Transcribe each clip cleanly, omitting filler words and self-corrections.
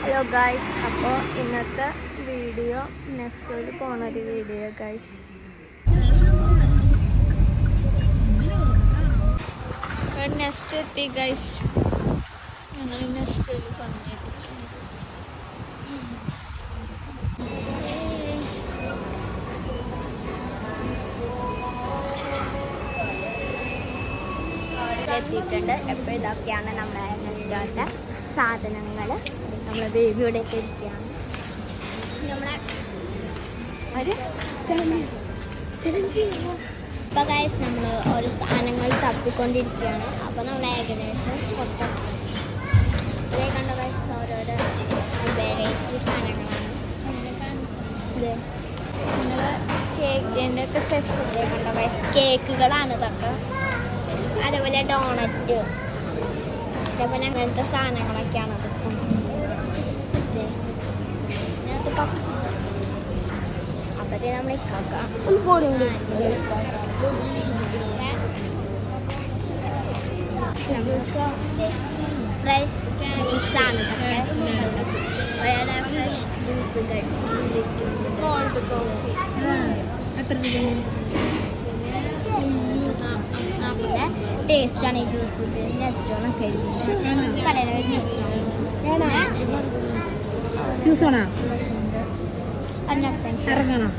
Hello guys, അപ്പോൾ ഇന്നത്തെ video നെസ്റ്റോയിൽ പോണൊരു video guys. Nest എത്തി ഗായ്സ്. ഞങ്ങൾ നെസ്റ്റോയിൽ വന്നിരിക്കുന്നു. എത്തിയിട്ടുണ്ട്. എപ്പോൾ ഇതൊക്കെയാണ് നമ്മുടെ നെസ്റ്റോത്തെ സാധനങ്ങൾ. നമ്മളെ ബേബിയുടെ ഒക്കെ ഇരിക്കുകയാണ്. നമ്മളെ അപ്പോൾ ഗൈസ് നമ്മൾ ഓരോ സാധനങ്ങൾ തപ്പിക്കൊണ്ടിരിക്കുകയാണ്. അപ്പോൾ നമ്മൾ ഏകദേശം ഇതേ കണ്ട ഗൈസ് ഓരോരോ വെറൈറ്റി സാധനങ്ങളാണ്. നിങ്ങൾ കേക്കിൻ്റെ ഒക്കെ സെക്ഷൻ കണ്ട ഗൈസ് കേക്കുകളാണ് ഇതൊക്കെ. അതേപോലെ ഡോണറ്റ്, അതേപോലെ അങ്ങനത്തെ സാധനങ്ങളൊക്കെയാണ് അത്. പപ്സ് അപ്പത്തേ നമ്മൾ ഫ്രഷ് ജ്യൂസാണ് ഇതൊക്കെ. വേറെ ഫ്രഷ് ജ്യൂസുകൾ, കോൾഡ് കോഫി പിന്നെ ടേസ്റ്റാണ് ഈ ജ്യൂസ്. ഇത് നെസ്റ്റോണൊക്കെ കടയുടെ നെസ്റ്റോൺ ജ്യൂസ് വേണോ? ഇറങ്ങണം.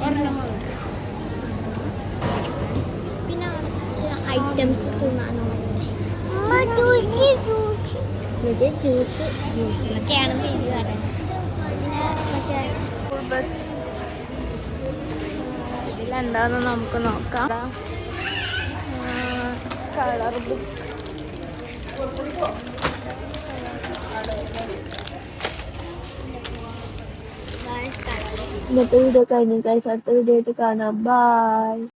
പിന്നെ ഐറ്റംസ് തിന്നാനോ ജ്യൂസിലൊക്കെയാണ് ബേബി പറയുന്നത്. പിന്നെ മറ്റേ ബസ് ഇതിലെന്താന്ന് നമുക്ക് നോക്കാം. കളർ ബുക്ക്, ഇന്നത്തെ വീഡിയോ കഴിഞ്ഞു ഗൈസ്. അടുത്ത വീഡിയോ ആയിട്ട് കാണാം. ബൈ.